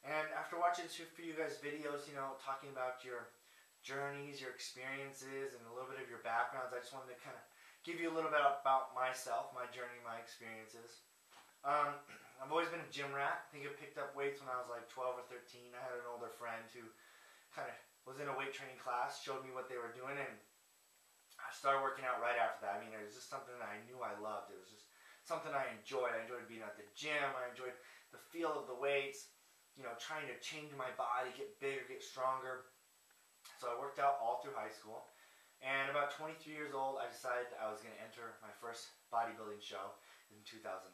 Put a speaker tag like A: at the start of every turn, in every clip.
A: And after watching a few of you guys' videos, talking about your journeys, your experiences, and a little bit of your backgrounds, I just wanted to kind of give you a little bit about myself, my journey, my experiences. I've always been a gym rat. I think I picked up weights when I was like 12 or 13. I had an older friend who kind of was in a weight training class, showed me what they were doing, and I started working out right after that. I mean, it was just something that I knew I loved. It was just something I enjoyed. I enjoyed being at the gym. I enjoyed the feel of the weights, trying to change my body, get bigger, get stronger. So I worked out all through high school. And about 23 years old, I decided I was going to enter my first bodybuilding show in 2008.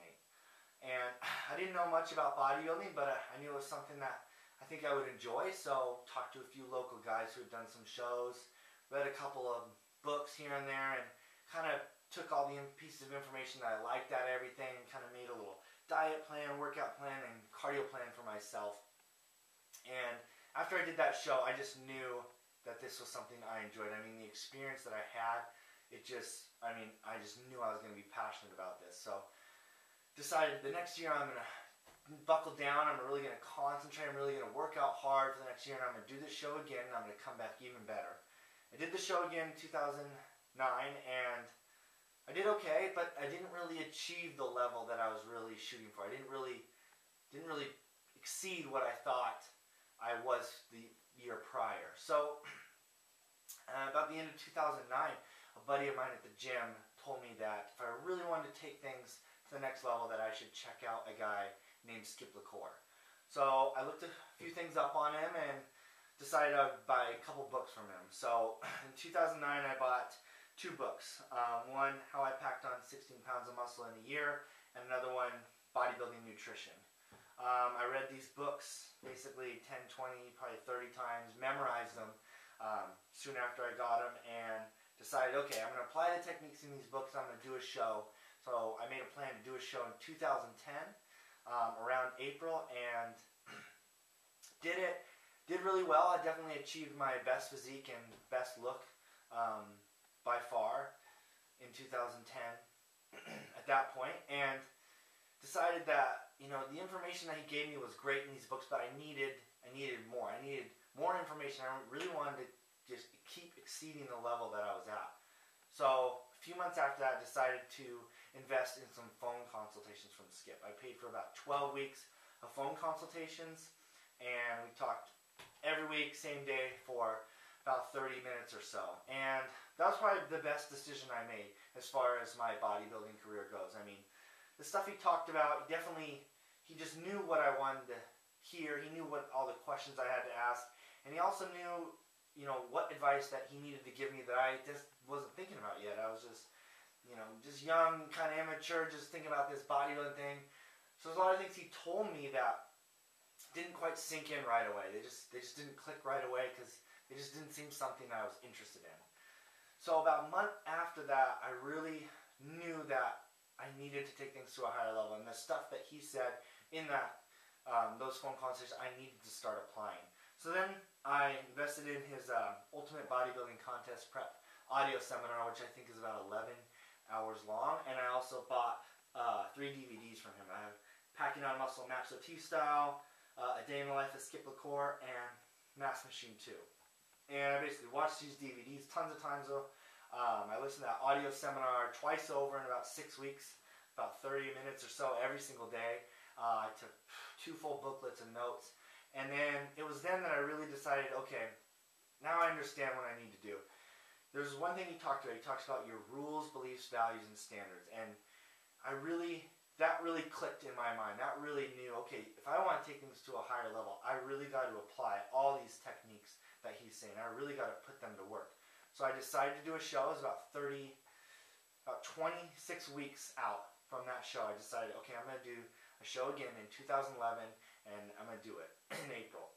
A: And I didn't know much about bodybuilding, but I knew it was something that I think I would enjoy. So talked to a few local guys who had done some shows, read a couple of books here and there, and kind of took all the pieces of information that I liked out of everything and kind of made a little diet plan, workout plan, and cardio plan for myself. And after I did that show, I just knew that this was something I enjoyed. I mean, the experience that I had, I just knew I was going to be passionate about this. So decided the next year I'm going to buckle down. I'm really going to concentrate. I'm really going to work out hard for the next year, and I'm going to do this show again, and I'm going to come back even better. I did the show again in 2009, and I did okay, but I didn't really achieve the level that I was really shooting for. I didn't really exceed what I thought I was the year prior. So about the end of 2009, a buddy of mine at the gym told me that if I really wanted to take things to the next level, that I should check out a guy named Skip La Cour. So I looked a few things up on him and decided I would buy a couple books from him. So in 2009, I bought two books. One, How I Packed on 16 Pounds of Muscle in a Year, and another one, Bodybuilding Nutrition. I read these books basically 10, 20, probably 30 times, memorized them soon after I got them, and decided, okay, I'm going to apply the techniques in these books, I'm going to do a show. So I made a plan to do a show in 2010, around April, and did it. Did really well. I definitely achieved my best physique and best look by far in 2010 at that point, and decided that the information that he gave me was great in these books, but I needed more. I needed more information. I really wanted to just keep exceeding the level that I was at. So a few months after that, I decided to invest in some phone consultations from Skip. I paid for about 12 weeks of phone consultations, and we talked every week, same day, for about 30 minutes or so. And that was probably the best decision I made as far as my bodybuilding career goes. I mean, the stuff he talked about, he just knew what I wanted to hear. He knew what all the questions I had to ask. And he also knew, what advice that he needed to give me that I just wasn't thinking about yet. I was just, just young, kind of immature, just thinking about this bodybuilding thing. So there's a lot of things he told me that didn't quite sink in right away. They just didn't click right away because it just didn't seem something that I was interested in. So about a month after that, I really knew that I needed to take things to a higher level, and the stuff that he said in that those phone conversations, I needed to start applying. So then I invested in his Ultimate Bodybuilding Contest Prep audio seminar, which I think is about 11 hours long, and I also bought 3 DVDs from him. I have Packing on Muscle Max OT Style, A Day in the Life of Skip La Cour, and Mass Machine 2. And I basically watched these DVDs tons of times. I listened to that audio seminar twice over in about 6 weeks, about 30 minutes or so every single day. I took 2 full booklets and notes. And then it was then that I really decided, okay, now I understand what I need to do. There's one thing he talked about. He talks about your rules, beliefs, values, and standards. And that really clicked in my mind. That really knew, okay, if I want to take things to a higher level, I really got to apply all these techniques that he's saying. I really got to put them to work. So I decided to do a show. It was about 26 weeks out from that show. I decided, okay, I'm going to do a show again in 2011, and I'm going to do it in April.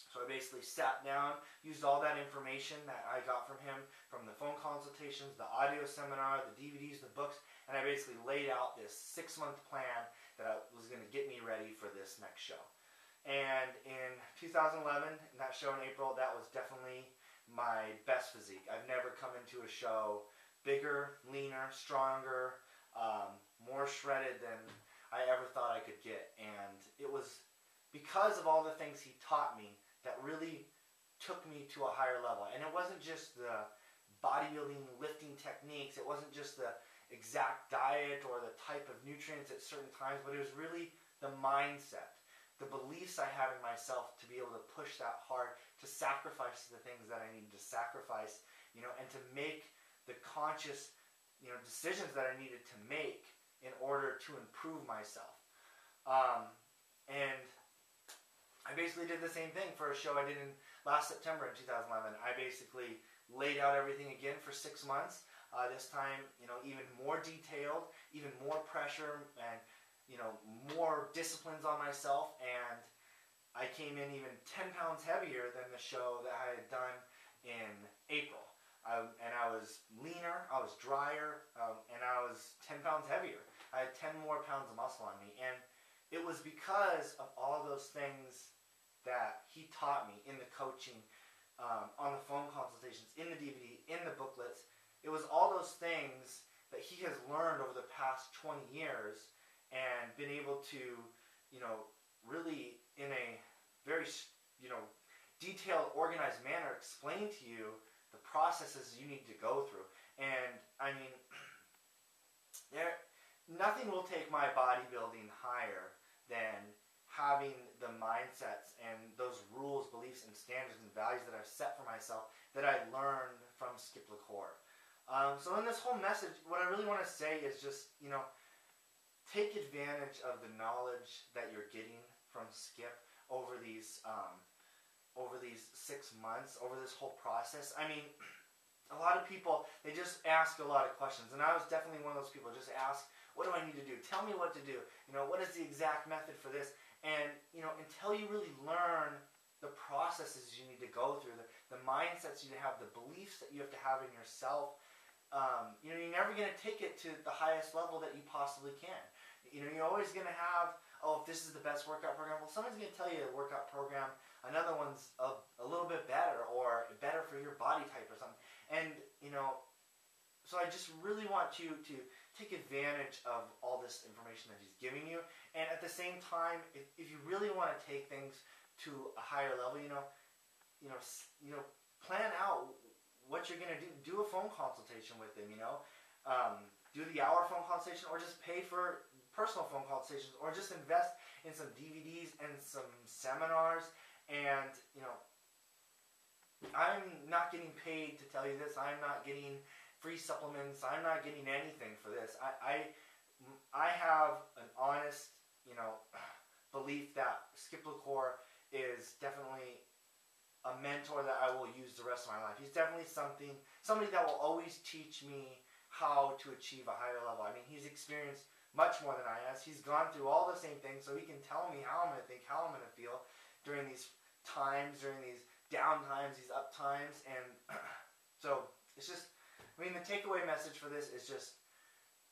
A: So I basically sat down, used all that information that I got from him, from the phone consultations, the audio seminar, the DVDs, the books, and I basically laid out this 6-month plan that was going to get me ready for this next show. And in 2011, in that show in April, that was definitely my best physique. I've never come into a show bigger, leaner, stronger, more shredded than I ever thought I could get. And it was because because of all the things he taught me that really took me to a higher level. And it wasn't just the bodybuilding lifting techniques, it wasn't just the exact diet or the type of nutrients at certain times, but it was really the mindset, the beliefs I have in myself to be able to push that hard, to sacrifice the things that I needed to sacrifice, and to make the conscious, decisions that I needed to make in order to improve myself. And I basically did the same thing for a show I did in last September in 2011. I basically laid out everything again for 6 months. This time, even more detailed, even more pressure, and more disciplines on myself. And I came in even 10 pounds heavier than the show that I had done in April. And I was leaner, I was drier, and I was 10 pounds heavier. I had 10 more pounds of muscle on me. And it was because of all those things that he taught me in the coaching, on the phone consultations, in the DVD, in the booklets. It was all those things that he has learned over the past 20 years and been able to, really in a very, detailed, organized manner explain to you the processes you need to go through. And I mean, nothing will take my bodybuilding higher than having the mindsets and those rules, beliefs, and standards and values that I've set for myself that I learned from Skip La Cour. So in this whole message, what I really want to say is just, take advantage of the knowledge that you're getting from Skip over these 6 months, over this whole process. I mean, a lot of people, they just ask a lot of questions, and I was definitely one of those people. Just ask, what do I need to do? Tell me what to do. What is the exact method for this? And, until you really learn the processes you need to go through, the mindsets you have, the beliefs that you have to have in yourself, you're never going to take it to the highest level that you possibly can. You're always going to have, if this is the best workout program, well, someone's going to tell you a workout program, another one's a little bit better, or better for your body type or something. And, so I just really want you to take advantage of all this information that he's giving you. And at the same time, if you really want to take things to a higher level, plan out what you're going to do. Do a phone consultation with him, do the hour phone consultation, or just pay for personal phone consultations, or just invest in some DVDs and some seminars. And, I'm not getting paid to tell you this. I'm not getting free supplements. I'm not getting anything for this. I have an honest, belief that Skip La Cour is definitely a mentor that I will use the rest of my life. He's definitely somebody that will always teach me how to achieve a higher level. I mean, he's experienced much more than I have. He's gone through all the same things, so he can tell me how I'm going to think, how I'm going to feel during these times, during these down times, these up times. And so it's just, the takeaway message for this is just,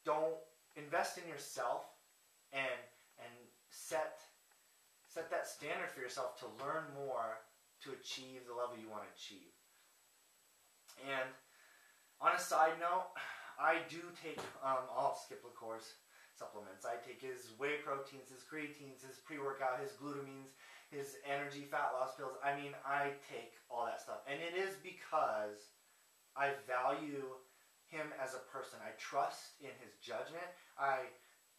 A: don't invest in yourself and set that standard for yourself to learn more to achieve the level you want to achieve. And on a side note, I do take all Skip La Cour's supplements. I take his whey proteins, his creatines, his pre-workout, his glutamines, his energy fat loss pills. I take all that stuff. And it is because I value him as a person. I trust in his judgment. I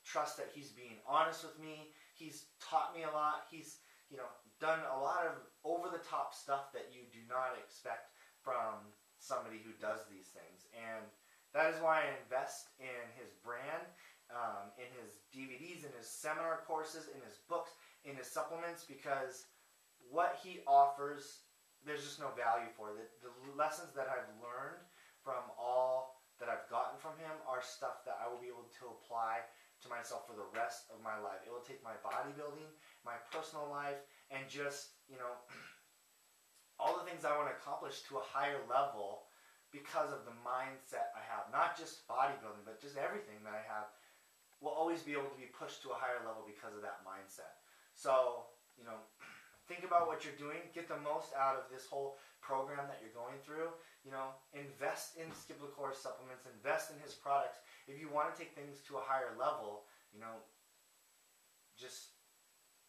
A: trust that he's being honest with me. He's taught me a lot. He's, done a lot of over-the-top stuff that you do not expect from somebody who does these things. And that is why I invest in his brand, in his DVDs, in his seminar courses, in his books, in his supplements, because what he offers, there's just no value for it. The lessons that I've learned from all that I've gotten from him are stuff that I will be able to apply to myself for the rest of my life. It will take my bodybuilding, my personal life, and just, all the things I want to accomplish to a higher level because of the mindset I have. Not just bodybuilding, but just everything that I have will always be able to be pushed to a higher level because of that mindset. So, think about what you're doing. Get the most out of this whole program that you're going through. Invest in Skip La Cour's supplements. Invest in his products. If you want to take things to a higher level, just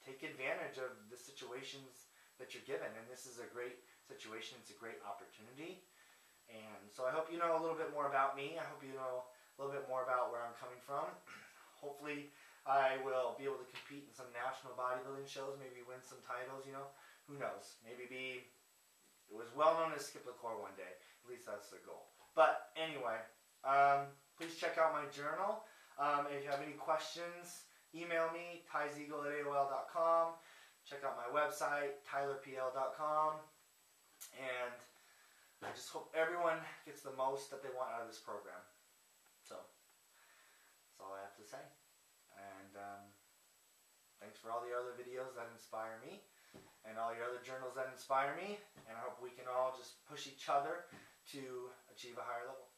A: take advantage of the situation situations that you're given, and this is a great situation. It's a great opportunity. And so I hope you know a little bit more about me. I hope you know a little bit more about where I'm coming from. Hopefully I will be able to compete in some national bodybuilding shows, maybe win some titles, you know. Who knows? Maybe be well known as Skip La Cour one day. At least that's the goal. But anyway, please check out my journal. If you have any questions, email me, tyzeagle@aol.com. Check out my website, tylerpl.com. And I just hope everyone gets the most that they want out of this program. So, that's all I have to say. And thanks for all the other videos that inspire me, and all your other journals that inspire me. And I hope we can all just push each other to achieve a higher level.